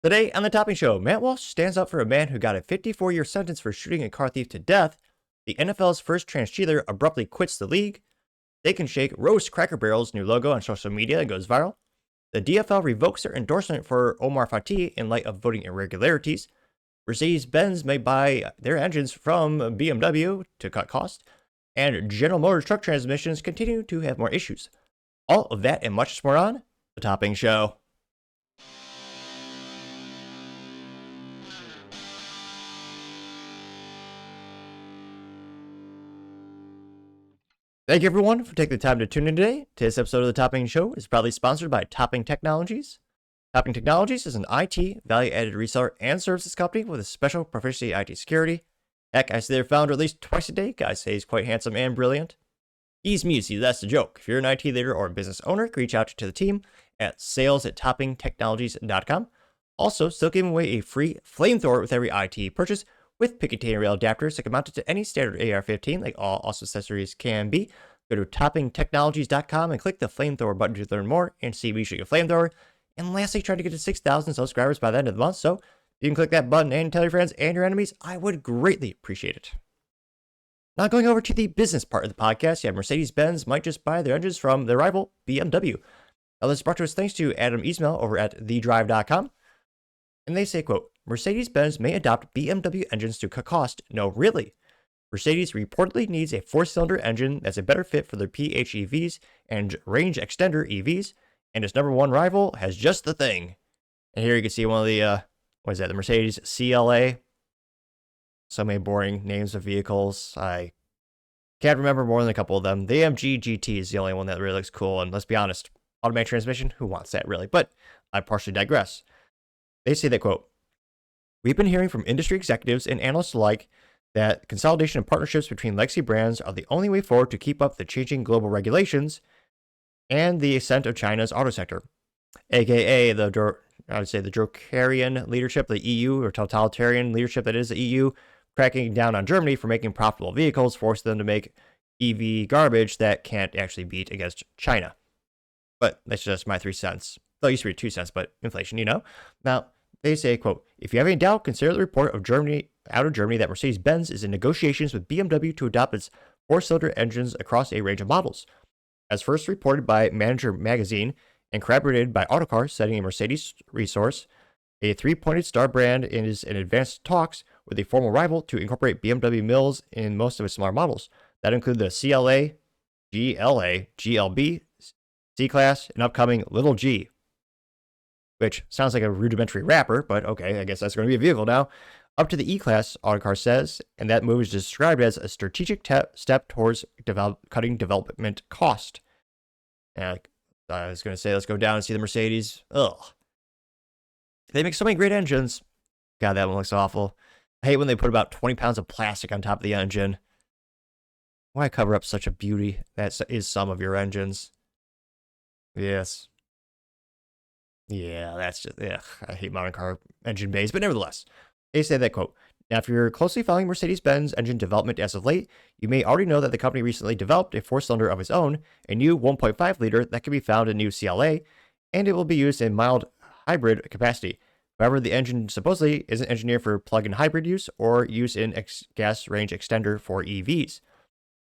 Today on the Topping Show, Matt Walsh stands up for a man who got a 54-year sentence for shooting a car thief to death. The NFL's first trans cheerleader abruptly quits the league. Steak and Shake roasts Cracker Barrel's new logo on social media and goes viral. The DFL revokes their endorsement for Omar Fateh in light of voting irregularities. Mercedes-Benz may buy their engines from BMW to cut costs. And General Motors truck transmissions continue to have more issues. All of that and much more on the Topping Show. Thank you, everyone, for taking the time to tune in today. Today's episode of the Topping Show is proudly sponsored by Topping Technologies. Topping Technologies is an IT, value-added reseller and services company with a special proficiency in IT security. Heck, I see their founder at least twice a day. Guys say he's quite handsome and brilliant. He's me, see, that's the joke. If you're an IT leader or a business owner, reach out to the team at sales@toppingtechnologies.com. Also, still giving away a free flamethrower with every IT purchase, with Picatinny rail adapters that can mount it to any standard AR-15, like all awesome accessories can be. Go to toppingtechnologies.com and click the flamethrower button to learn more and see if you should get a flamethrower. And lastly, trying to get to 6,000 subscribers by the end of the month, so if you can click that button and tell your friends and your enemies, I would greatly appreciate it. Now going over to the business part of the podcast, yeah, Mercedes-Benz might just buy their engines from their rival, BMW. Now this is brought to us thanks to Adam Ismail over at thedrive.com. And they say, quote, Mercedes-Benz may adopt BMW engines to cut cost. No, really. Mercedes reportedly needs a 4-cylinder engine that's a better fit for their PHEVs and range extender EVs, and its number one rival has just the thing. And here you can see one of the, the Mercedes CLA. So many boring names of vehicles. I can't remember more than a couple of them. The AMG GT is the only one that really looks cool, and let's be honest, automatic transmission, who wants that really? But I partially digress. They say that, quote, we've been hearing from industry executives and analysts alike that consolidation and partnerships between legacy brands are the only way forward to keep up the changing global regulations and the ascent of China's auto sector, aka the Dracarian leadership, the EU, or totalitarian leadership that is the EU, cracking down on Germany for making profitable vehicles, forcing them to make EV garbage that can't actually beat against China. But that's just my 3 cents. Well, it used to be 2 cents, but inflation, you know. Now, they say, quote, if you have any doubt, consider the report of Germany that Mercedes-Benz is in negotiations with BMW to adopt its 4-cylinder engines across a range of models. As first reported by Manager Magazine and corroborated by Autocar, citing a Mercedes resource, a 3-pointed star brand is in advanced talks with a formal rival to incorporate BMW mills in most of its smaller models. That include the CLA, GLA, GLB, C-Class, and upcoming Little G, which sounds like a rudimentary rapper, but okay, I guess that's going to be a vehicle now, up to the E-Class, Autocar says, and that move is described as a strategic step towards cutting development cost. And I was going to say, let's go down and see the Mercedes. Ugh. They make so many great engines. God, that one looks awful. I hate when they put about 20 pounds of plastic on top of the engine. Why cover up such a beauty that is some of your engines? Yes. Yeah, that's just, I hate modern car engine bays, but nevertheless, they say that, quote, now if you're closely following Mercedes-Benz engine development as of late, you may already know that the company recently developed a 4-cylinder of its own, a new 1.5 liter that can be found in new CLA, and it will be used in mild hybrid capacity. However, the engine supposedly isn't engineered for plug-in hybrid use or use in gas range extender for EVs.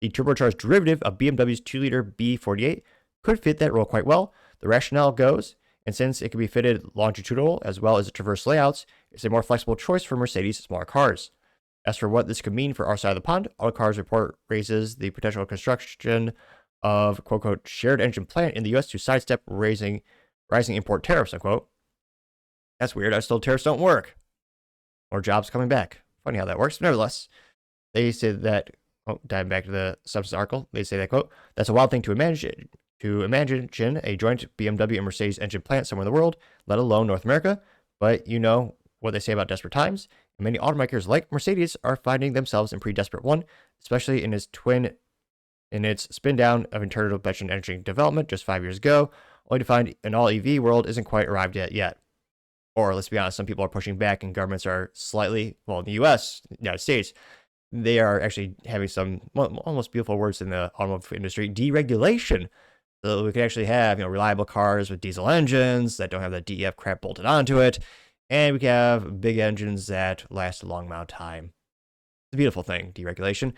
The turbocharged derivative of BMW's 2-liter B48 could fit that role quite well. The rationale goes, and since it can be fitted longitudinal as well as traverse layouts, it's a more flexible choice for Mercedes' smaller cars. As for what this could mean for our side of the pond, Autocar's report raises the potential construction of, quote, shared engine plant in the U.S. to sidestep rising import tariffs, unquote. That's weird. I was told tariffs don't work. Or jobs coming back. Funny how that works. But nevertheless, they say that, diving back to the substance article, they say that, quote, that's a wild thing to imagine a joint BMW and Mercedes engine plant somewhere in the world, let alone North America. But you know what they say about desperate times. And many automakers like Mercedes are finding themselves in pretty desperate one, especially in its spin down of internal combustion engine development just 5 years ago, only to find an all EV world isn't quite arrived at yet. Or let's be honest, some people are pushing back and governments are slightly, well, in the US, United States, they are actually having some almost beautiful words in the automotive industry, deregulation. So we can actually have, reliable cars with diesel engines that don't have the DEF crap bolted onto it. And we can have big engines that last a long amount of time. It's a beautiful thing, deregulation.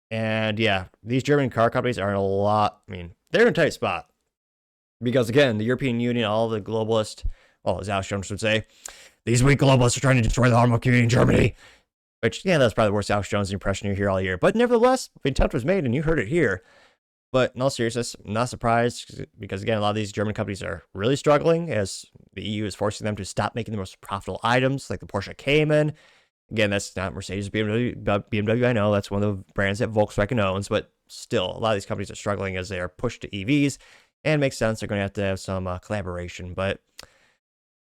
And yeah, these German car companies are in a lot, they're in a tight spot. Because again, the European Union, all the globalists, well, as Alex Jones would say, these weak globalists are trying to destroy the automobile community in Germany. Which, yeah, that's probably the worst Alex Jones impression you hear all year. But nevertheless, the attempt was made and you heard it here. But in all seriousness, I'm not surprised because, again, a lot of these German companies are really struggling as the EU is forcing them to stop making the most profitable items like the Porsche Cayman. Again, that's not Mercedes, BMW, I know. That's one of the brands that Volkswagen owns. But still, a lot of these companies are struggling as they are pushed to EVs. And it makes sense. They're going to have some collaboration. But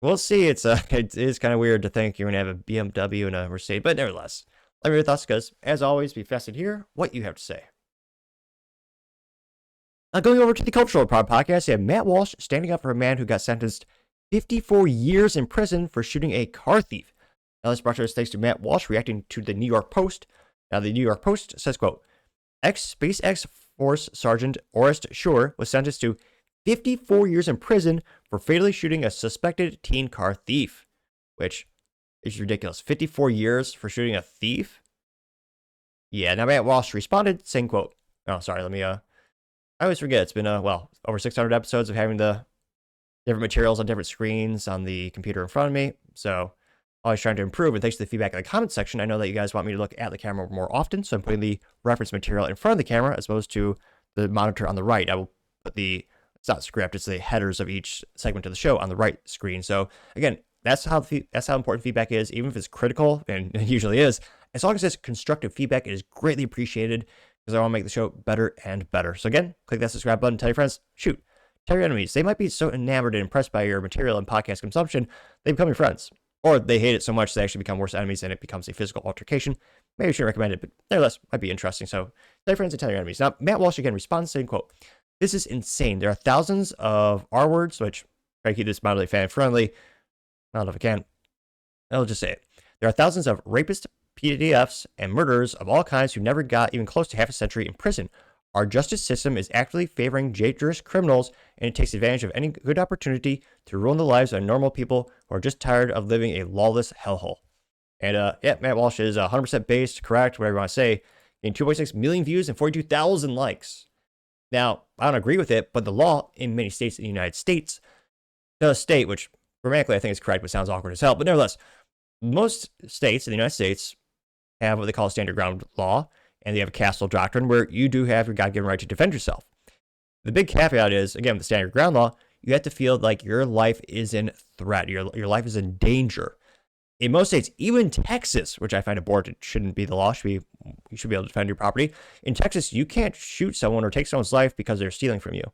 we'll see. It is kind of weird to think you're going to have a BMW and a Mercedes. But nevertheless, let me know your thoughts because, as always, be fascinated to hear what you have to say. Going over to the Cultural Report podcast, you have Matt Walsh standing up for a man who got sentenced 54 years in prison for shooting a car thief. Now, this brought to us thanks to Matt Walsh reacting to the New York Post. Now, the New York Post says, quote, ex-SpaceX Force Sergeant Orest Shore was sentenced to 54 years in prison for fatally shooting a suspected teen car thief, which is ridiculous. 54 years for shooting a thief? Yeah, now Matt Walsh responded saying, quote, I always forget. It's been, over 600 episodes of having the different materials on different screens on the computer in front of me. So, always trying to improve. And thanks to the feedback in the comment section, I know that you guys want me to look at the camera more often. So, I'm putting the reference material in front of the camera as opposed to the monitor on the right. I will put it's not script, it's the headers of each segment of the show on the right screen. So, again, that's how important feedback is, even if it's critical, and it usually is. As long as it's constructive feedback, it is greatly appreciated. Because I want to make the show better and better. So again, click that subscribe button, tell your friends, shoot, tell your enemies. They might be so enamored and impressed by your material and podcast consumption, they become your friends. Or they hate it so much they actually become worse enemies and it becomes a physical altercation. Maybe you shouldn't recommend it, but nevertheless, might be interesting. So tell your friends and tell your enemies. Now, Matt Walsh again responds saying, quote, this is insane. There are thousands of R words, which try to keep this moderately fan friendly. I don't know if I can. I'll just say it. There are thousands of rapists, PDFs, and murderers of all kinds who never got even close to half a century in prison. Our justice system is actively favoring dangerous criminals, and it takes advantage of any good opportunity to ruin the lives of normal people who are just tired of living a lawless hellhole. And Matt Walsh is 100% based, correct, whatever you want to say, getting 2.6 million views and 42,000 likes. Now, I don't agree with it, but the law in many states in the United States does state, which grammatically I think is correct, but sounds awkward as hell, but nevertheless, most states in the United States have what they call a standard ground law, and they have a castle doctrine where you do have your God-given right to defend yourself. The big caveat is, again, with the standard ground law, you have to feel like your life is in threat, your life is in danger. In most states, even Texas, which I find abhorrent, shouldn't be the law, you should be able to defend your property. In Texas, you can't shoot someone or take someone's life because they're stealing from you.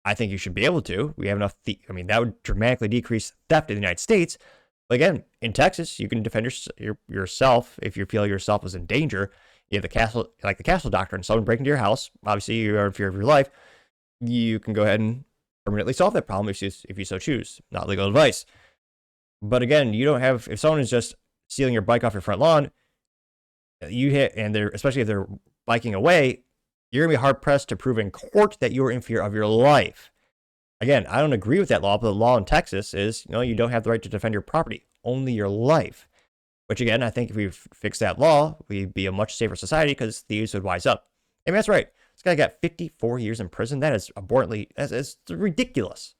I think you should be able to. We have enough, that would dramatically decrease theft in the United States. But again, in Texas, you can defend yourself if you feel yourself is in danger. You have the castle doctrine. Someone break into your house, obviously you are in fear of your life. You can go ahead and permanently solve that problem if you so choose. Not legal advice. But again, you don't have, if someone is just stealing your bike off your front lawn, especially if they're biking away, you're gonna be hard pressed to prove in court that you are in fear of your life. Again, I don't agree with that law, but the law in Texas is, you don't have the right to defend your property, only your life. Which again, I think if we fix that law, we'd be a much safer society because thieves would wise up. And that's right. This guy got 54 years in prison. That is that's ridiculous.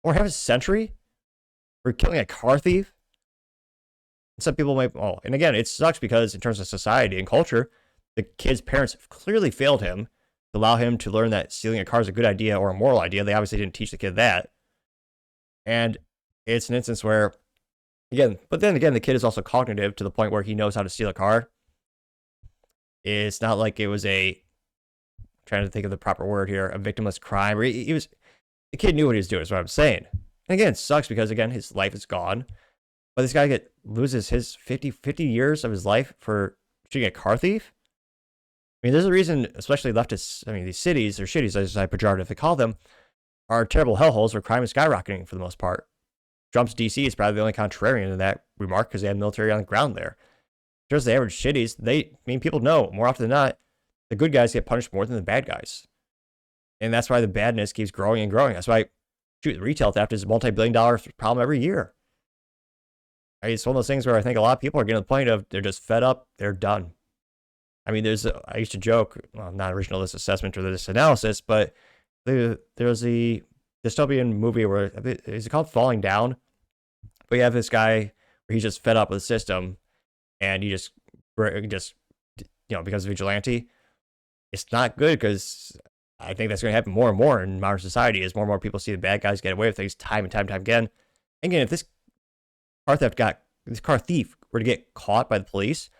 Or half a century for killing a car thief. Some people might, and again, it sucks because in terms of society and culture, the kid's parents clearly failed him to allow him to learn that stealing a car is a good idea or a moral idea. They obviously didn't teach the kid that. And it's an instance where, but then again, the kid is also cognitive to the point where he knows how to steal a car. It's not like it was trying to think of the proper word here, a victimless crime. The kid knew what he was doing, is what I'm saying. And again, it sucks because, again, his life is gone. But this guy loses his 50 years of his life for shooting a car thief. There's a reason, especially leftists, these cities, or shitties, as I pejoratively call them, are terrible hellholes where crime is skyrocketing for the most part. Trump's DC is probably the only contrarian in that remark because they have military on the ground there. Just the average shitties, people know more often than not, the good guys get punished more than the bad guys. And that's why the badness keeps growing and growing. That's why, retail theft is a multi-billion-dollar problem every year. It's one of those things where I think a lot of people are getting to the point of they're just fed up, they're done. I mean, I used to joke, well, not original this assessment or this analysis, but there's a dystopian movie where, is it called Falling Down? But you have this guy where he's just fed up with the system, and he just becomes a vigilante. It's not good, because I think that's going to happen more and more in modern society as more and more people see the bad guys get away with things time and time and time again. And again, if this car thief were to get caught by the police,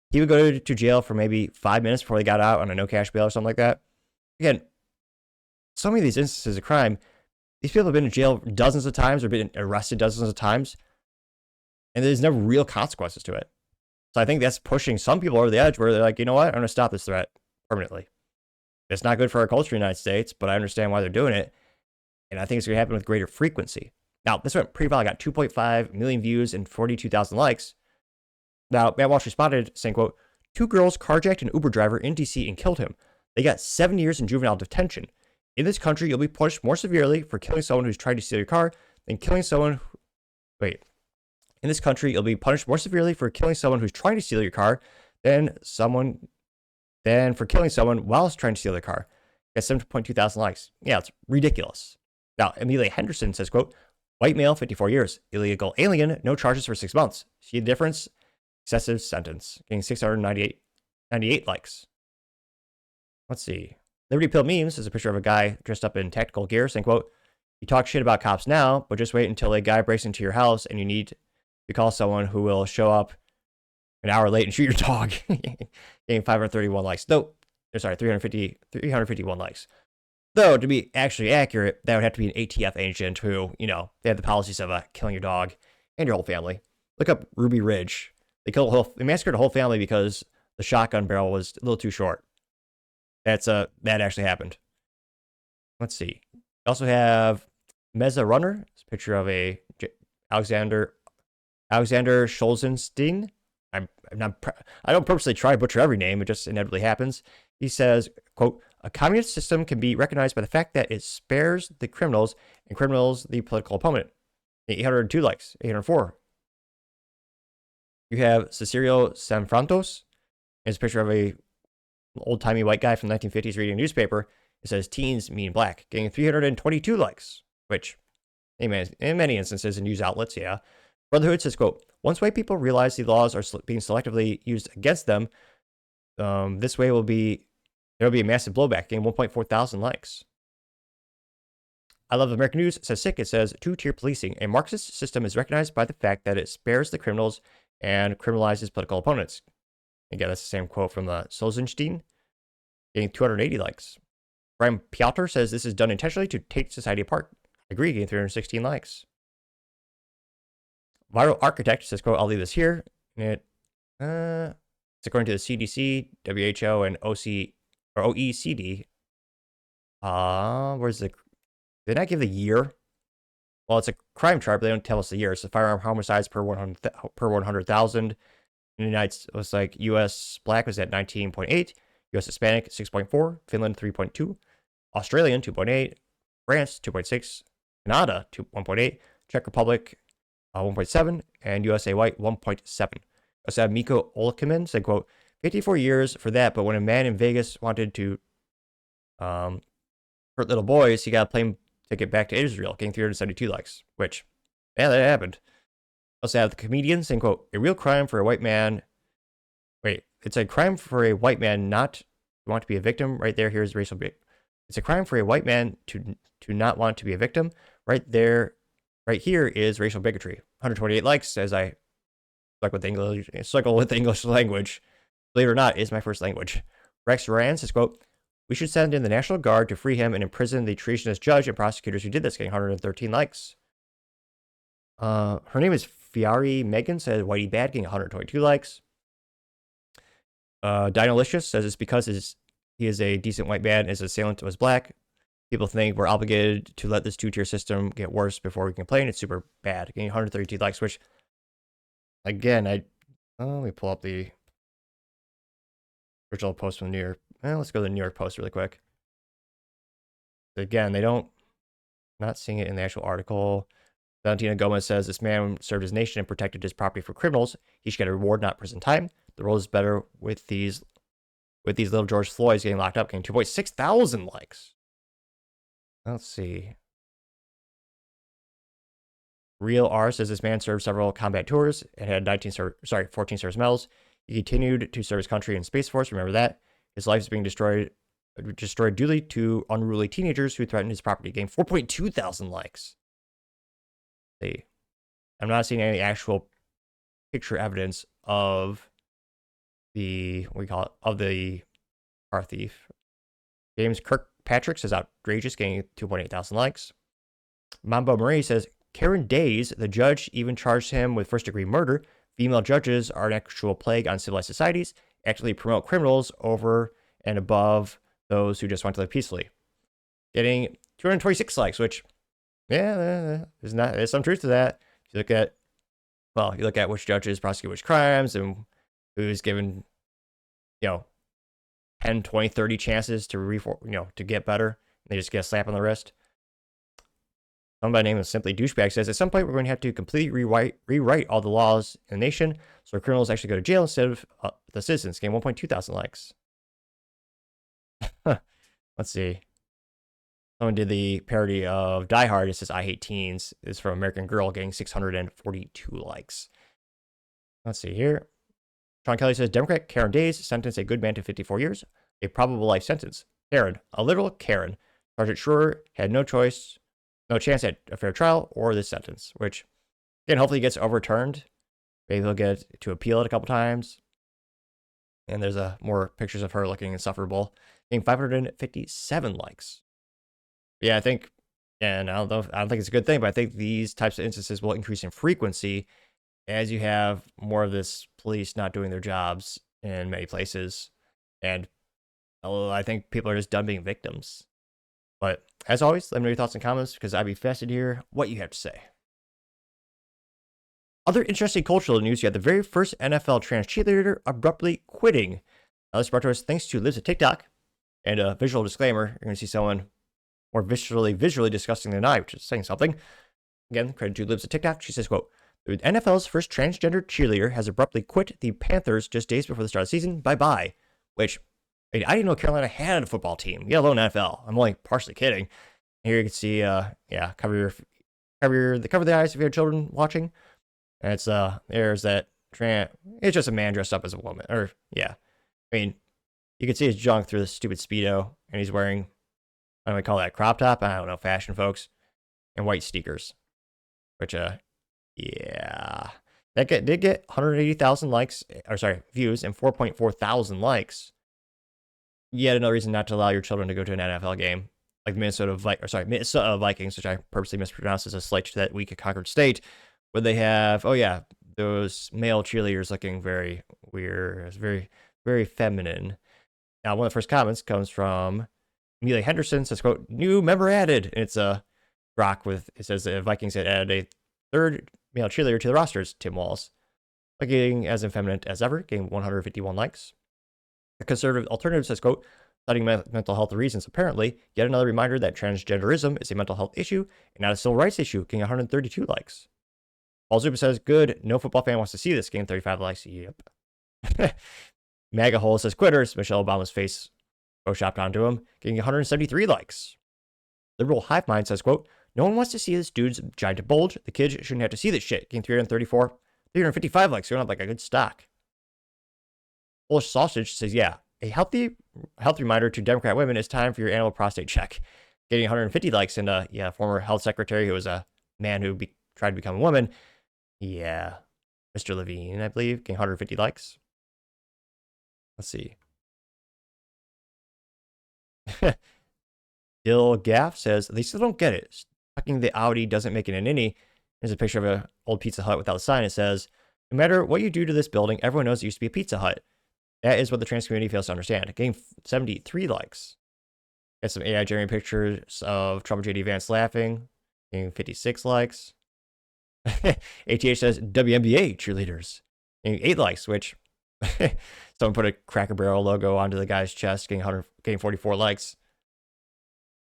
he would go to jail for maybe 5 minutes before he got out on a no cash bail or something like that. Again, so many of these instances of crime, these people have been in jail dozens of times or been arrested dozens of times, and there's never real consequences to it. So I think that's pushing some people over the edge where they're like, you know what, I'm going to stop this threat permanently. It's not good for our culture in the United States, but I understand why they're doing it, and I think it's going to happen with greater frequency. Now, this one pre-file got 2.5 million views and 42,000 likes. Now, Matt Walsh responded saying, quote, 2 girls carjacked an Uber driver in DC and killed him. They got 7 years in juvenile detention. In this country, you'll be punished more severely for killing someone who's trying to steal your car than killing someone In this country, you'll be punished more severely for killing someone who's trying to steal your car than for killing someone whilst trying to steal their car. Got 7.2 thousand likes. Yeah, it's ridiculous. Now, Amelia Henderson says, quote, white male, 54 years. Illegal alien, no charges for 6 months. See the difference? Excessive sentence. Getting 698 likes. Let's see. Liberty Pill Memes is a picture of a guy dressed up in tactical gear saying, quote, you talk shit about cops now, but just wait until a guy breaks into your house and you need to call someone who will show up an hour late and shoot your dog. Getting 531 likes. 351 likes. Though, to be actually accurate, that would have to be an ATF agent who, they have the policies of killing your dog and your whole family. Look up Ruby Ridge. They massacred a whole family because the shotgun barrel was a little too short. That actually happened. Let's see. We also have Meza Runner. It's a picture of a Alexander Scholzenstein. I don't purposely try to butcher every name. It just inevitably happens. He says, quote, a communist system can be recognized by the fact that it spares the criminals and criminals the political opponent. 802 likes, 804. You have Cecilio Sanfrantos. It's a picture of a old-timey white guy from the 1950s reading a newspaper. It says teens mean black, getting 322 likes, which in many instances in news outlets, yeah. Brotherhood says, quote, once white people realize the laws are being selectively used against them, this way there will be a massive blowback, getting 1.4 thousand likes. I Love American News says sick. It says two-tier policing. A Marxist system is recognized by the fact that it spares the criminals and criminalizes political opponents. Again, that's the same quote from Solzhenitsyn, getting 280 likes. Brian Piotr says this is done intentionally to take society apart. Agree, getting 316 likes. Viral Architect says, quote, I'll leave this here. It's according to the CDC, WHO, and OECD. Where's the... Did I give the year? Well, it's a crime chart, but they don't tell us the year. It's the firearm homicides per 100,000. In the United States, it was like U.S. black was at 19.8, U.S. Hispanic 6.4, Finland 3.2, Australian 2.8, France 2.6, Canada 1.8, Czech Republic 1.7, and USA white 1.7. Also have Miko Olkiman said, quote, 54 years for that, but when a man in Vegas wanted to hurt little boys, he got a plane ticket back to Israel, getting 372 likes, which, yeah, that happened. Also have the comedian saying, quote, a real crime for a white man. Wait, it's a crime for a white man not to want to be a victim. Right there, here's racial bigotry. It's a crime for a white man to not want to be a victim. Right there, right here is racial bigotry. 128 likes as I struggle with the English language. Believe it or not, is my first language. Rex Ryan says, quote, we should send in the National Guard to free him and imprison the treasonous judge and prosecutors who did this, getting 113 likes. Her name is Fiari Megan, says Whitey Bad, getting 122 likes. Dinalicious says it's because he is a decent white man and his assailant was black. People think we're obligated to let this two-tier system get worse before we complain. It's super bad, getting 132 likes, which, again, let me pull up the original post from the New York. Let's go to the New York Post really quick. Again, not seeing it in the actual article. Valentina Gomez says this man served his nation and protected his property from criminals. He should get a reward, not prison time. The world is better with these little George Floyds getting locked up, getting 2.6 thousand likes. Let's see. Real R says this man served several combat tours and had 14 service medals. He continued to serve his country in Space Force. Remember that. His life is being destroyed due to unruly teenagers who threatened his property. Gained 4.2 thousand likes. See, I'm not seeing any actual picture evidence of the car thief. James Kirkpatrick says outrageous, getting 2.8 thousand likes. Mambo Marie says Karen Days, the judge, even charged him with first-degree murder. Female judges are an actual plague on civilized societies, actually promote criminals over and above those who just want to live peacefully. Getting 226 likes, which, yeah, there's some truth to that. If you look at which judges prosecute which crimes and who's given, 10, 20, 30 chances to get better, and they just get a slap on the wrist. Somebody named Simply Douchebag says, at some point we're going to have to completely rewrite all the laws in the nation so criminals actually go to jail instead of the citizens. Gain 1.2 thousand likes. Let's see. Someone did the parody of Die Hard. It says, I Hate Teens. It's from American Girl, getting 642 likes. Let's see here. Sean Kelly says, Democrat Karen Days sentenced a good man to 54 years, a probable life sentence. Karen, a literal Karen. Sergeant Schroer had no chance at a fair trial or this sentence, which, again, hopefully gets overturned. Maybe he'll get to appeal it a couple times. And there's more pictures of her looking insufferable, getting 557 likes. Yeah, I think it's a good thing, but I think these types of instances will increase in frequency as you have more of this police not doing their jobs in many places. And I think people are just done being victims. But as always, let me know your thoughts and comments because I'd be fascinated to hear what you have to say. Other interesting cultural news, you had the very first NFL trans cheerleader abruptly quitting. Now, this brought to us thanks to Lives of TikTok. And a visual disclaimer, you're going to see someone more visually disgusting than I, which is saying something. Again, credit to Lives of TikTok. She says, quote, the NFL's first transgender cheerleader has abruptly quit the Panthers just days before the start of the season. Bye-bye. Which, I didn't know Carolina had a football team, let alone NFL. I'm only partially kidding. Here you can see, cover the eyes if you have children watching. And it's, there's that it's just a man dressed up as a woman. Or, yeah. I mean, you can see his junk through the stupid Speedo, and he's wearing, what do we call that, crop top? I don't know, fashion folks. And white sneakers. Which, yeah. That did get 180,000 views and 4.4 thousand likes. Yet another reason not to allow your children to go to an NFL game. Like Minnesota Vikings, which I purposely mispronounced as a slight to that week at Concord State, where they have, those male cheerleaders looking very weird, very, very feminine. Now, one of the first comments comes from Amelia Henderson, says, quote, new member added. And it's a rock it says the Vikings had added a third male cheerleader to the rosters, Tim Walls. Looking as effeminate as ever, getting 151 likes. The conservative alternative says, quote, citing mental health reasons, apparently, yet another reminder that transgenderism is a mental health issue and not a civil rights issue, getting 132 likes. Paul Zuba says, good, no football fan wants to see this, getting 35 likes. Yep. MAGA Hole says, quitters, Michelle Obama's face photoshopped onto him, getting 173 likes. Liberal Hive Mind says, quote, no one wants to see this dude's giant bulge. The kids shouldn't have to see this shit, getting 355 likes, going up like a good stock. Polish Sausage says, yeah, a healthy reminder to Democrat women, it's time for your annual prostate check. Getting 150 likes, and former health secretary who was a man who tried to become a woman. Yeah, Mr. Levine, I believe, getting 150 likes. Let's see. Dill Gaff says, they still don't get it. Tucking the Audi doesn't make it an innie. There's a picture of an old Pizza Hut without a sign. It says, no matter what you do to this building, everyone knows it used to be a Pizza Hut. That is what the trans community fails to understand. Getting 73 likes. Got some AI generated pictures of Trump JD Vance laughing. Getting 56 likes. ATH says WNBA cheerleaders. Getting 8 likes, which someone put a Cracker Barrel logo onto the guy's chest, getting 44 likes.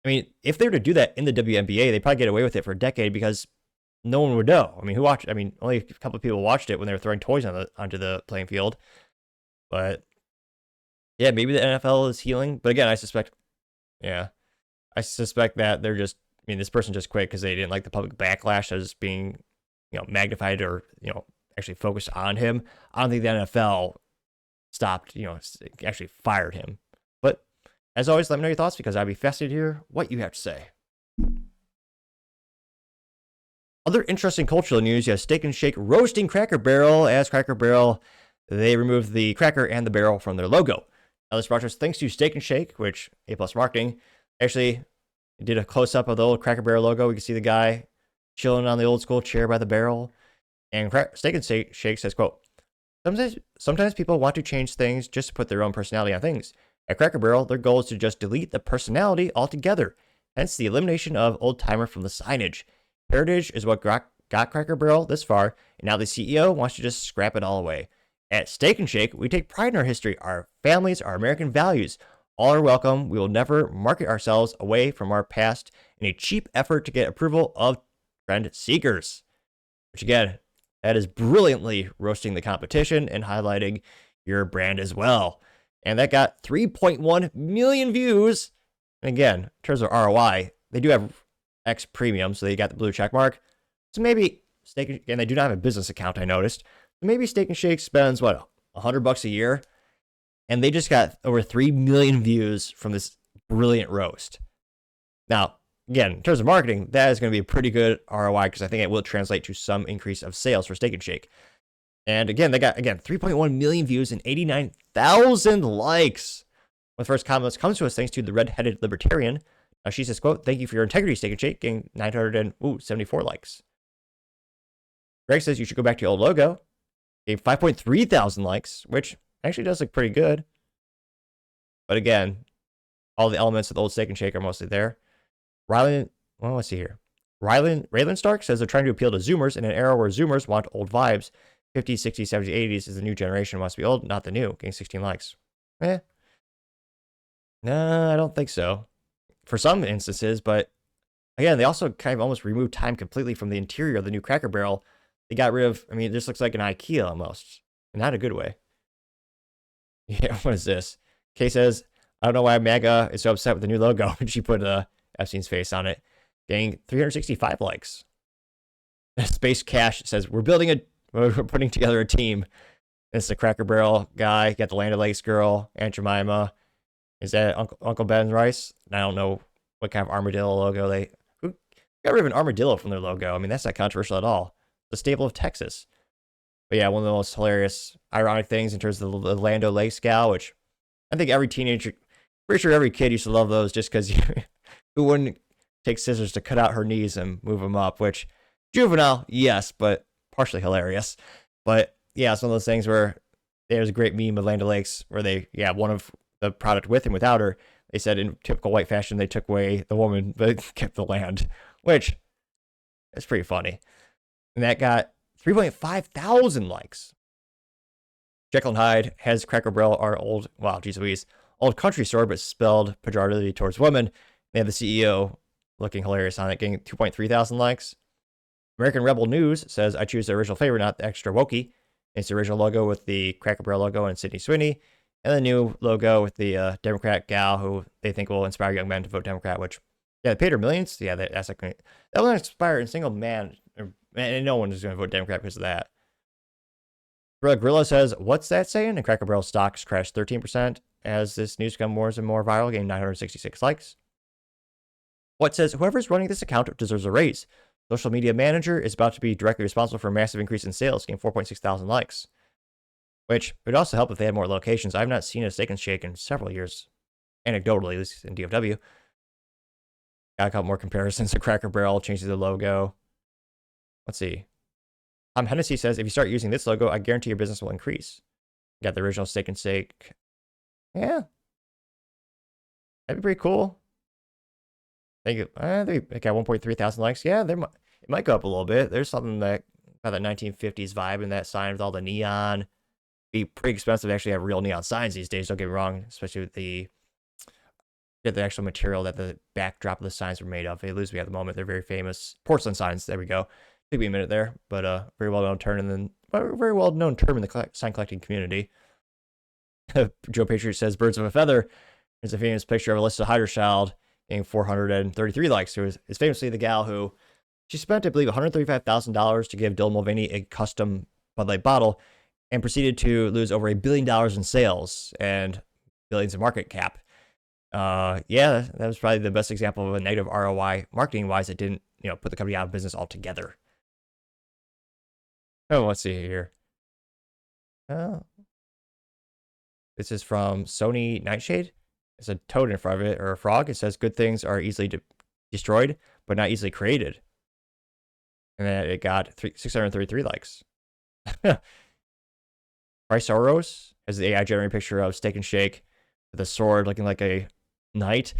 I mean, if they were to do that in the WNBA, they'd probably get away with it for a decade because no one would know. I mean, who watched? I mean, only a couple of people watched it when they were throwing toys onto the playing field. But yeah, maybe the NFL is healing. But again, I suspect that they're just. I mean, this person just quit because they didn't like the public backlash that was being, magnified or actually focused on him. I don't think the NFL stopped, actually fired him. But as always, let me know your thoughts because I'd be fascinated to hear what you have to say. Other interesting cultural news, you have Steak and Shake roasting Cracker Barrel. As Cracker Barrel, they removed the cracker and the barrel from their logo. Now, this brought us thanks to Steak and Shake, which A+ Marketing actually did a close-up of the old Cracker Barrel logo. We can see the guy chilling on the old school chair by the barrel. And Steak and Shake says, quote, Sometimes people want to change things just to put their own personality on things. At Cracker Barrel, their goal is to just delete the personality altogether, hence the elimination of old-timer from the signage. Heritage is what got Cracker Barrel this far, and now the CEO wants to just scrap it all away. At Steak and Shake, we take pride in our history, our families, our American values. All are welcome. We will never market ourselves away from our past in a cheap effort to get approval of trend seekers. Which again, that is brilliantly roasting the competition and highlighting your brand as well. And that got 3.1 million views. And again, in terms of ROI, they do have X premium, so they got the blue check mark. So maybe Steak and they do not have a business account, I noticed. So maybe Steak and Shake spends what, $100 a year, and they just got over 3 million views from this brilliant roast. Now, again, in terms of marketing, that is going to be a pretty good ROI because I think it will translate to some increase of sales for Steak and Shake. And again, they got 3.1 million views and 89,000 likes. One of the first comments comes to us thanks to the Red-Headed Libertarian. She says, quote, "Thank you for your integrity, Steak and Shake," getting 974 likes. Greg says you should go back to your old logo. Gave 5.3 thousand likes, which actually does look pretty good. But again, all the elements of the old Steak and Shake are mostly there. Let's see here. Raylan Stark says they're trying to appeal to Zoomers in an era where Zoomers want old vibes. 50s, 60s, 70s, 80s is the new generation wants to be old, not the new. Getting 16 likes. No, I don't think so. For some instances, but again, they also kind of almost removed time completely from the interior of the new Cracker Barrel. They got rid of, it just looks like an IKEA almost. Not a good way. Yeah, what is this? Kay says, I don't know why MAGA is so upset with the new logo. And she put Epstein's face on it. Getting 365 likes. Space Cash says, we're putting together a team. It's the Cracker Barrel guy. Got the Land O'Lakes girl, Aunt Jemima. Is that Uncle Ben Rice? I don't know what kind of armadillo logo who got rid of an armadillo from their logo. That's not controversial at all. The staple of Texas. But yeah, one of the most hilarious, ironic things in terms of the Land O'Lakes gal, which I think every teenager, pretty sure every kid used to love those just because who wouldn't take scissors to cut out her knees and move them up, which juvenile, yes, but partially hilarious. But yeah, it's one of those things where there's a great meme of Land O'Lakes where one of the product with and without her, they said in typical white fashion, they took away the woman, but kept the land, which is pretty funny. And that got 3.5 thousand likes. Jekyll and Hyde has Cracker Barrel, our old country store, but spelled pejoratively towards women. They have the CEO looking hilarious on it, getting 2.3 thousand likes. American Rebel News says, I choose the original flavor, not the extra wokey. It's the original logo with the Cracker Barrel logo and Sydney Sweeney. And the new logo with the Democrat gal who they think will inspire young men to vote Democrat, which, yeah, they paid her millions. Yeah, that's like, that will inspire a single man, and no one is going to vote Democrat because of that. Gorilla says, what's that saying? And Cracker Barrel stocks crashed 13% as this news become more and more viral, getting 966 likes. What says, whoever's running this account deserves a raise. Social media manager is about to be directly responsible for a massive increase in sales, getting 4.6 thousand likes. Which would also help if they had more locations. I've not seen a Steak and Shake in several years, anecdotally, at least in DFW. Got a couple more comparisons to Cracker Barrel, changing the logo. Let's see. Hennessy says, if you start using this logo, I guarantee your business will increase. Got the original Steak and Shake. Yeah. That'd be pretty cool. They got 1.3 thousand likes. Yeah, it might go up a little bit. There's something that got that 1950s vibe in that sign with all the neon. Be pretty expensive to actually have real neon signs these days, don't get me wrong, especially with the actual material that the backdrop of the signs were made of. At least we have at the moment, they're very famous porcelain signs. There we go. Took me a minute there, but very well known term, and then very well known term in the sign collecting community. Joe Patriot says, "Birds of a feather." There's a famous picture of Alyssa Heiderchild getting 433 likes. Who is famously the gal who she spent, I believe, $135,000 to give Dylan Mulvaney a custom Bud Light bottle, and proceeded to lose over $1 billion in sales and billions in market cap. Yeah, that was probably the best example of a negative ROI marketing wise that didn't, put the company out of business altogether. Oh, let's see here. This is from Sony Nightshade. It's a toad in front of it, or a frog. It says, "Good things are easily destroyed, but not easily created." And then it got 633 likes. Bryce Soros has the AI generated picture of Steak and Shake with a sword looking like a knight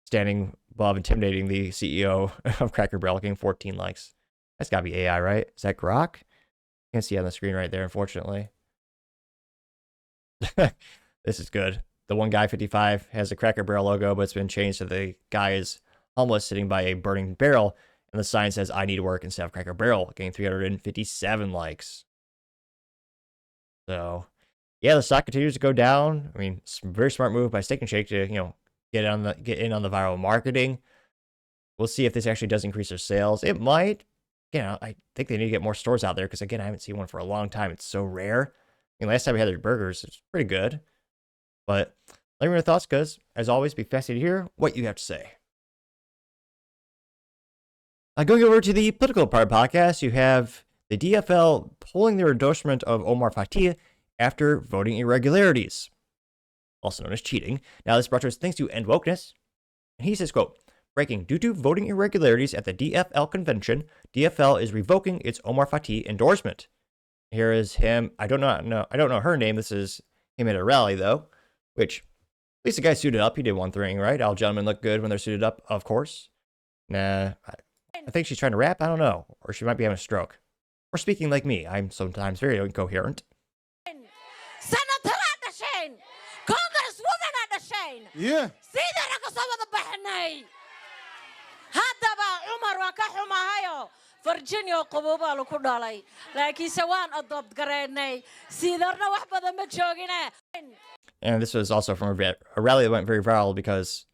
standing above, intimidating the CEO of Cracker Barrel, getting 14 likes. That's got to be AI, right? Is that Grok? Can't see on the screen right there, unfortunately. This is good. The one guy, 55, has a Cracker Barrel logo, but it's been changed so the guy is homeless sitting by a burning barrel, and the sign says, "I need work," instead of Cracker Barrel, getting 357 likes. So, yeah, the stock continues to go down. I mean, it's a very smart move by Steak and Shake to, get in on the viral marketing. We'll see if this actually does increase their sales. It might. I think they need to get more stores out there because, again, I haven't seen one for a long time. It's so rare. I mean, last time we had their burgers, it's pretty good. But let me know your thoughts, because, as always, be fascinated to hear what you have to say. Going over to the political part of the podcast, you have the DFL pulling their endorsement of Omar Fateh after voting irregularities, also known as cheating. Now, this brought to us thanks to End Wokeness. And he says, quote, "Breaking, due to voting irregularities at the DFL convention, DFL is revoking its Omar Fateh endorsement." Here is him. I don't know her name. This is him at a rally, though, which, at least the guy suited up. He did one thing, right? All gentlemen look good when they're suited up, of course. Nah, I think she's trying to rap. I don't know. Or she might be having a stroke. Or speaking like me. I'm sometimes very incoherent. Senator Adashain, Congresswoman Adashain. Yeah. Sida nakasawada baxnay. Haddaba Umar waa ka xumahayo. Virginia qaboobaa lagu dhalay. Laakiinse waan adopt gareynay. Sidarna wax badan ma joogine. And this was also from a rally that went very viral because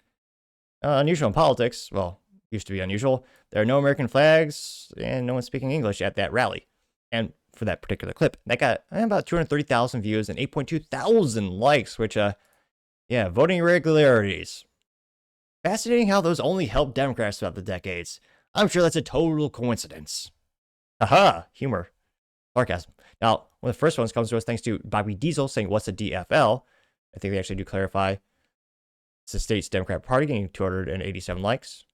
unusual in politics, well, used to be unusual. There are no American flags and no one speaking English at that rally. And for that particular clip, that got about 230,000 views and 8.2 thousand likes, which, voting irregularities. Fascinating how those only helped Democrats throughout the decades. I'm sure that's a total coincidence. Aha, humor. Sarcasm. Now, one of the first ones comes to us thanks to Bobby Diesel saying, "What's a DFL?" I think they actually do clarify. It's the state's Democrat Party, getting 287 likes.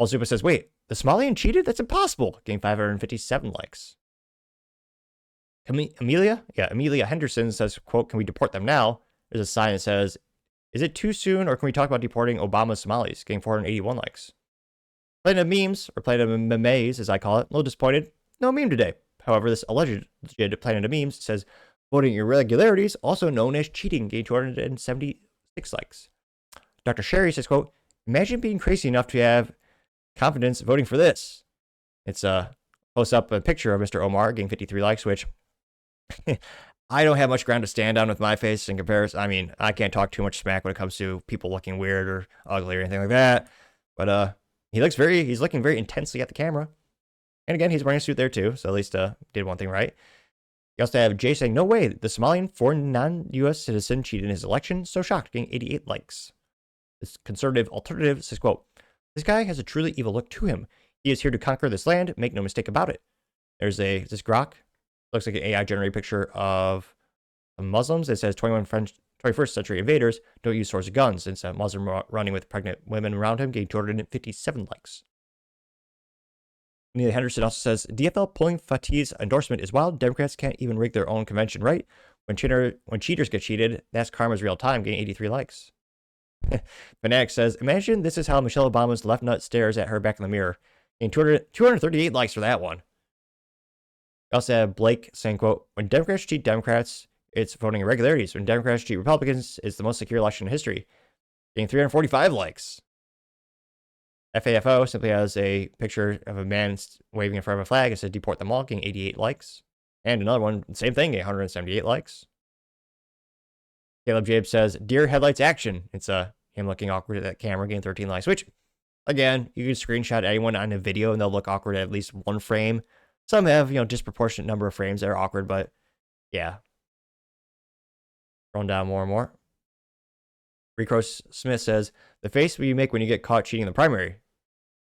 Zupa says, "Wait, the Somalian cheated? That's impossible," getting 557 likes. Amelia Henderson says, quote, "Can we deport them now?" There's a sign that says, "Is it too soon, or can we talk about deporting Obama's Somalis?" Getting 481 likes. Planet of Memes, or Planet of Memes, as I call it, a little disappointed. No meme today. However, this alleged Planet of Memes says, "Voting irregularities, also known as cheating," getting 276 likes. Dr. Sherry says, quote, "Imagine being crazy enough to have confidence voting for this." It's posts up a picture of Mr. Omar getting 53 likes, which I don't have much ground to stand on with my face in comparison. I mean, I can't talk too much smack when it comes to people looking weird or ugly or anything like that. But he's looking very intensely at the camera. And again, he's wearing a suit there too, so at least did one thing right. You also have Jay saying, "No way, the Somalian foreign non-U.S. citizen cheated in his election. So shocked," getting 88 likes. This conservative alternative says, quote, "This guy has a truly evil look to him. He is here to conquer this land. Make no mistake about it." There's this Grok. Looks like an AI-generated picture of Muslims. It says 21st century invaders don't use swords and guns. It's a Muslim running with pregnant women around him, getting 257 likes. Amelia Henderson also says, "DFL pulling Fateh's endorsement is wild. Democrats can't even rig their own convention, right? When cheaters get cheated, that's karma's real time," getting 83 likes. Fanatic says, "Imagine this is how Michelle Obama's left nut stares at her back in the mirror." And 238 likes for that one. We also have Blake saying, quote, "When Democrats cheat Democrats, it's voting irregularities. When Democrats cheat Republicans, it's the most secure election in history." Getting 345 likes. FAFO simply has a picture of a man waving in front of a flag. It says deport them all, getting 88 likes. And another one, same thing, 178 likes. Caleb James says, deer headlights action. It's him looking awkward at that camera, getting 13 likes, which, again, you can screenshot anyone on a video and they'll look awkward at least one frame. Some have, disproportionate number of frames that are awkward, but yeah. Scrolling down more and more. Rico Smith says, the face you make when you get caught cheating in the primary.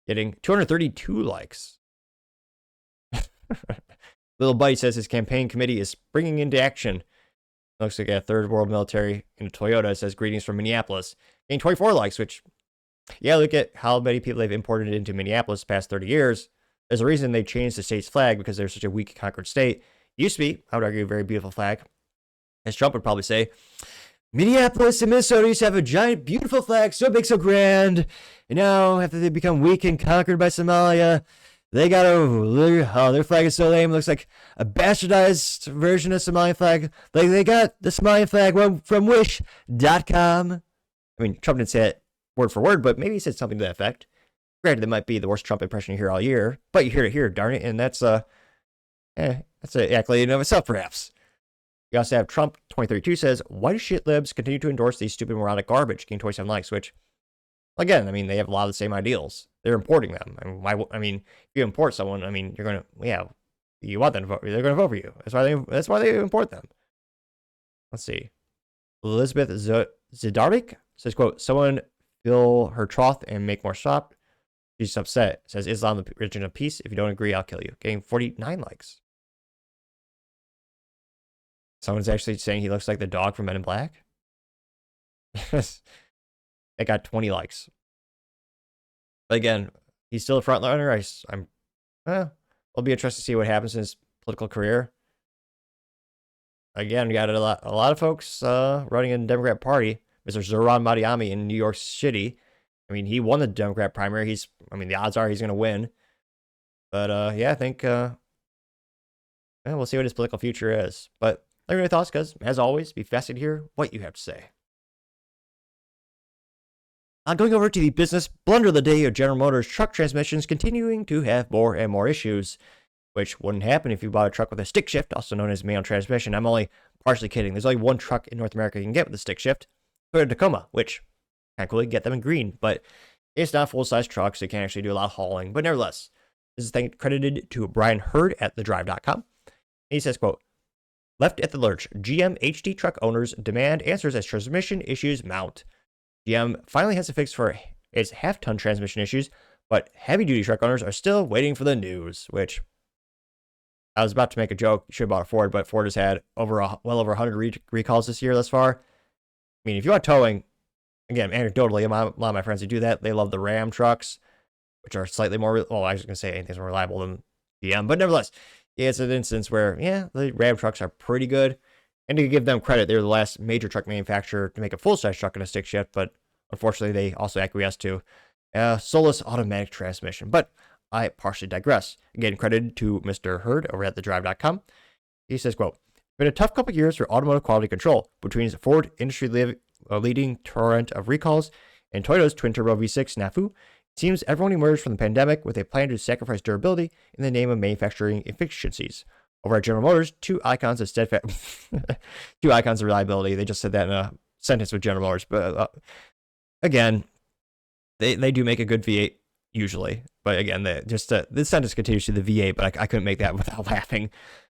Getting 232 likes. Little Buddy says his campaign committee is springing into action. Looks like a third world military in a Toyota. It says greetings from Minneapolis. Getting 24 likes, which, yeah, look at how many people they've imported into Minneapolis the past 30 years. There's a reason they changed the state's flag because they're such a weak conquered state. It used to be, I would argue, a very beautiful flag. As Trump would probably say, Minneapolis and Minnesota used to have a giant, beautiful flag, so big, so grand. And now, after they become weak and conquered by Somalia, they got their flag is so lame. It looks like a bastardized version of Somalian flag. Like they got the Somalian flag from wish.com. I mean, Trump didn't say it word for word, but maybe he said something to that effect. Granted, that might be the worst Trump impression you hear all year, but you hear it here, darn it. And that's an accolade in of itself, perhaps. You also have Trump 2032 says, why do shit libs continue to endorse these stupid moronic garbage? Getting 27 likes, which, again, I mean, they have a lot of the same ideals. They're importing them. I mean, if you import someone, I mean, you're going to, you want them to vote. They're going to vote for you. That's why they import them. Let's see. Elizabeth Zidarvik says, quote, someone fill her trough and make more shop. She's upset. Says, Islam, the religion of peace. If you don't agree, I'll kill you. Getting 49 likes. Someone's actually saying he looks like the dog from Men in Black. It got 20 likes. But again, he's still a front runner. It'll be interesting to see what happens in his political career. Again, we got a lot of folks running in the Democrat Party. Mr. Zoran Mariami in New York City. I mean, he won the Democrat primary. The odds are he's going to win. But I think we'll see what his political future is. But let me know your thoughts, guys. As always, be fascinated to hear what you have to say. Going over to the business blunder of the day of General Motors truck transmissions continuing to have more and more issues, which wouldn't happen if you bought a truck with a stick shift, also known as manual transmission. I'm only partially kidding. There's only one truck in North America you can get with a stick shift, Toyota Tacoma, which kind of cool, you can get them in green, but it's not full-size trucks, so you can't actually do a lot of hauling. But nevertheless, this is credited to Brian Hurd at thedrive.com. He says, quote, left at the lurch, GM HD truck owners demand answers as transmission issues mount. GM finally has a fix for its half-ton transmission issues, but heavy-duty truck owners are still waiting for the news, which I was about to make a joke. You should have bought a Ford, but Ford has had well over 100 recalls this year thus far. I mean, if you want towing, again, anecdotally, a lot of my friends who do that, they love the Ram trucks, which are slightly more, I was going to say anything's more reliable than GM, but nevertheless, yeah, it's an instance where, the Ram trucks are pretty good. And to give them credit, they're the last major truck manufacturer to make a full-size truck in a stick shift, but unfortunately, they also acquiesced to Solus automatic transmission. But I partially digress. Again, credited to Mr. Hurd over at thedrive.com. He says, quote, been a tough couple years for automotive quality control between Ford industry-leading torrent of recalls and Toyota's twin-turbo V6 Snafu. It seems everyone emerged from the pandemic with a plan to sacrifice durability in the name of manufacturing efficiencies. Over at General Motors, two icons of reliability. They just said that in a sentence with General Motors. But again, they do make a good V8 usually. But again, this sentence continues to the V8, but I couldn't make that without laughing.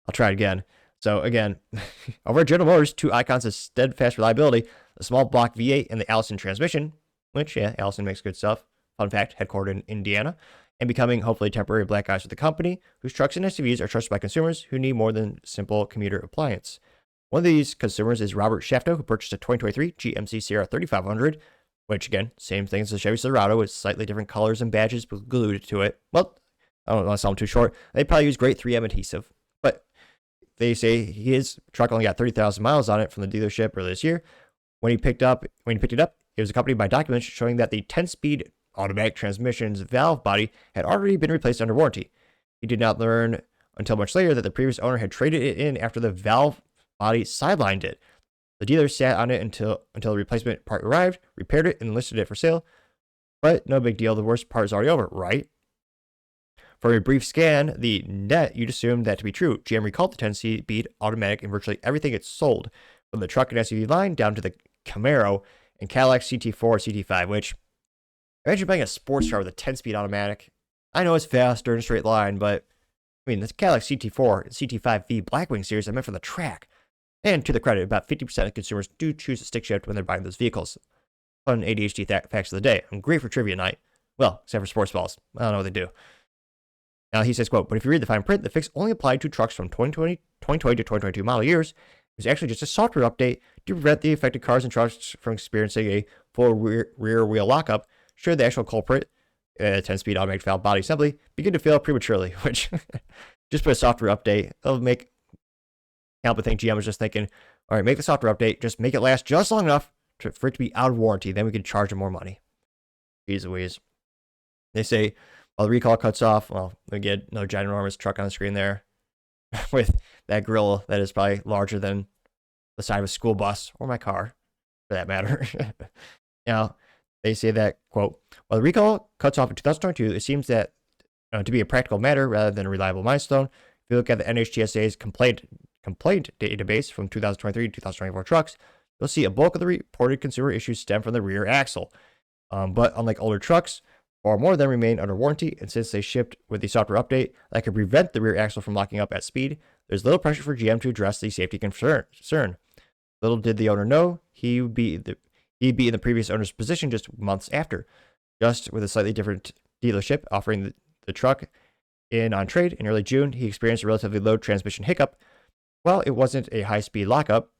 I'll try it again. So again, over at General Motors, two icons of steadfast reliability, the small block V8 and the Allison transmission, which, Allison makes good stuff. Fun fact, headquartered in Indiana. And becoming hopefully temporary black eyes with the company, whose trucks and SUVs are trusted by consumers who need more than simple commuter appliance. One of these consumers is Robert Shafto, who purchased a 2023 GMC Sierra 3500, which again, same thing as the Chevy Silverado with slightly different colors and badges glued to it. Well, I don't want to sound too short. They probably use great 3M adhesive, but they say his truck only got 30,000 miles on it from the dealership earlier this year. When he picked it up, it was accompanied by documents showing that the 10-speed automatic transmission's valve body had already been replaced under warranty. He did not learn until much later that the previous owner had traded it in after the valve body sidelined it. The dealer sat on it until the replacement part arrived, repaired it, and listed it for sale. But no big deal. The worst part is already over, right? For a brief scan, the net, you'd assume that to be true. GM recalled the 10-speed automatic in virtually everything it sold, from the truck and SUV line down to the Camaro and Cadillac CT4 CT5, which, imagine buying a sports car with a 10-speed automatic. I know it's faster in a straight line, but I mean, the Cadillac CT4 and CT5V Blackwing series are meant for the track. And to the credit, about 50% of consumers do choose a stick shift when they're buying those vehicles. Fun ADHD facts of the day. I'm great for trivia night. Well, except for sports balls. I don't know what they do. Now he says, quote, but if you read the fine print, the fix only applied to trucks from 2020 to 2022 model years. It was actually just a software update to prevent the affected cars and trucks from experiencing a full rear wheel lockup should the actual culprit, 10-speed automatic valve body assembly, begin to fail prematurely, which just put a software update. It'll make, help with think GM was just thinking, all right, make the software update, just make it last just long enough for it to be out of warranty. Then we can charge them more money. Jeez Louise. They say, while the recall cuts off, well, we get no ginormous truck on the screen there with that grill that is probably larger than the side of a school bus or my car, for that matter. Now, they say that, quote, while the recall cuts off in 2022, it seems that to be a practical matter rather than a reliable milestone. If you look at the NHTSA's complaint database from 2023 to 2024 trucks, you'll see a bulk of the reported consumer issues stem from the rear axle. But unlike older trucks, far more of them remain under warranty, and since they shipped with the software update that could prevent the rear axle from locking up at speed, there's little pressure for GM to address the safety concern. Little did the owner know he'd be in the previous owner's position just months after, just with a slightly different dealership offering the truck in on trade. In early June, he experienced a relatively low transmission hiccup. Well, it wasn't a high-speed lockup.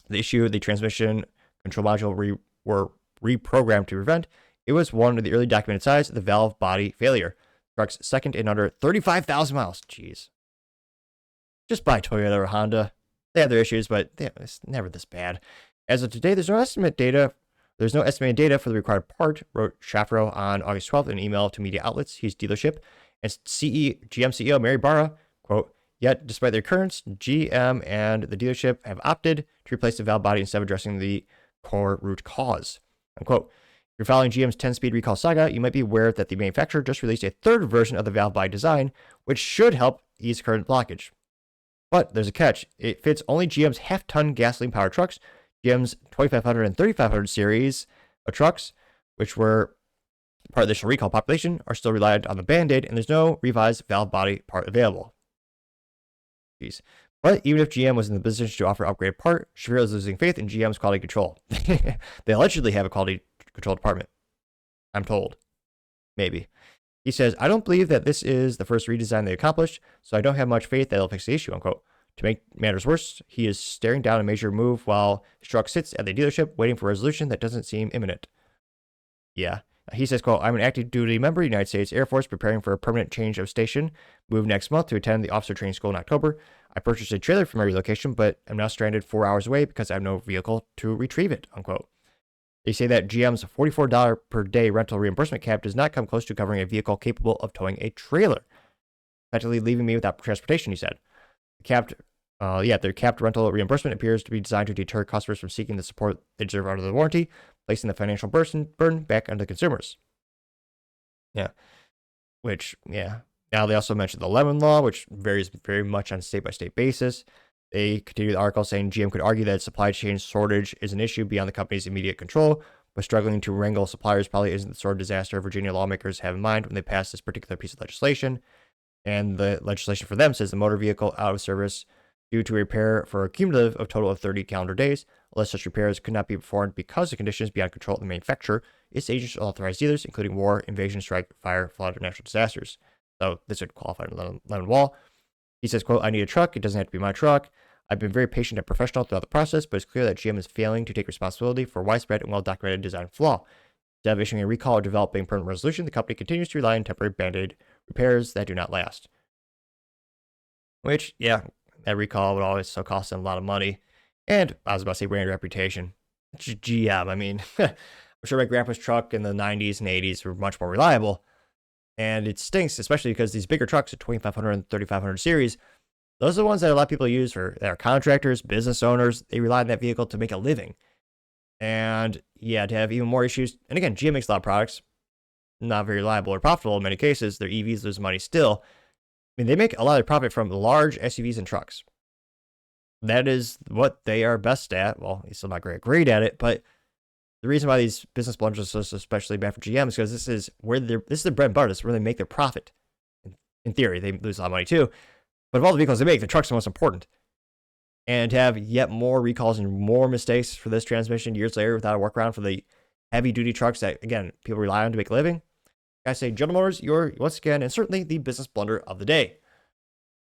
The issue the transmission control module were reprogrammed to prevent. It was one of the early documented signs of the valve body failure. Truck's second in under 35,000 miles. Jeez. Just buy Toyota or Honda. They have their issues, but it's never this bad. As of today, there's no estimated data for the required part, wrote Shafro on August 12th in an email to media outlets, his dealership, and GM CEO Mary Barra, quote, yet despite their occurrence, GM and the dealership have opted to replace the valve body instead of addressing the core root cause, unquote. If you're following GM's 10-speed recall saga, you might be aware that the manufacturer just released a third version of the valve body design, which should help ease current blockage. But there's a catch. It fits only GM's half-ton gasoline-powered trucks. GM's 2500 and 3500 series of trucks, which were part of the initial recall population, are still reliant on the Band-Aid, and there's no revised valve body part available. Jeez. But even if GM was in the position to offer an upgraded part, Shapiro is losing faith in GM's quality control. They allegedly have a quality control department, I'm told. Maybe. He says, I don't believe that this is the first redesign they accomplished, so I don't have much faith that it'll fix the issue, unquote. To make matters worse, he is staring down a major move while his truck sits at the dealership waiting for a resolution that doesn't seem imminent. Yeah. He says, quote, I'm an active duty member of the United States Air Force preparing for a permanent change of station. Move next month to attend the officer training school in October. I purchased a trailer for my relocation, but I'm now stranded 4 hours away because I have no vehicle to retrieve it, unquote. They say that GM's $44 per day rental reimbursement cap does not come close to covering a vehicle capable of towing a trailer, effectively leaving me without transportation, he said. Their capped rental reimbursement appears to be designed to deter customers from seeking the support they deserve under the warranty, placing the financial burden back onto the consumers. Yeah. Now they also mentioned the Lemon Law, which varies very much on a state-by-state basis. They continue the article saying GM could argue that supply chain shortage is an issue beyond the company's immediate control, but struggling to wrangle suppliers probably isn't the sort of disaster Virginia lawmakers have in mind when they pass this particular piece of legislation. And the legislation for them says the motor vehicle out of service due to repair for a cumulative of total of 30 calendar days, unless such repairs could not be performed because the conditions beyond control of the manufacturer, its agents or authorized dealers, including war, invasion, strike, fire, flood, or natural disasters. So this would qualify under Lemon Law. He says, quote, I need a truck. It doesn't have to be my truck. I've been very patient and professional throughout the process, but it's clear that GM is failing to take responsibility for widespread and well-documented design flaw. Instead of issuing a recall or developing permanent resolution, the company continues to rely on temporary Band-Aid repairs that do not last. Which, yeah, that recall would always so cost them a lot of money. And I was about to say brand reputation. It's GM. I mean, I'm sure my grandpa's truck in the 90s and 80s were much more reliable. And it stinks, especially because these bigger trucks, the 2500 and 3500 series, those are the ones that a lot of people use that are contractors, business owners. They rely on that vehicle to make a living. And yeah, to have even more issues. And again, GM makes a lot of products. not very reliable or profitable in many cases. Their EVs lose money still. I mean, they make a lot of profit from large SUVs and trucks. That is what they are best at. Well, he's still not great at it, but the reason why these business blunders are so especially bad for GM is because this is their bread and butter. This is where they make their profit. In theory, they lose a lot of money too. But of all the vehicles they make, the truck's the most important. And to have yet more recalls and more mistakes for this transmission years later without a workaround for the heavy-duty trucks that, again, people rely on to make a living, I say, General Motors, you're, once again, and certainly the business blunder of the day.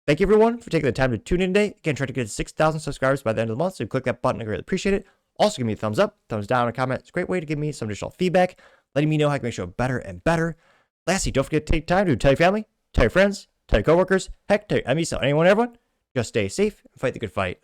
Thank you, everyone, for taking the time to tune in today. Again, try to get 6,000 subscribers by the end of the month, so click that button. I greatly appreciate it. Also, give me a thumbs up, thumbs down, a comment. It's a great way to give me some additional feedback, letting me know how I can make the show better and better. Lastly, don't forget to take time to tell your family, tell your friends, tell your coworkers, heck, tell your enemies, tell anyone, everyone. Just stay safe and fight the good fight.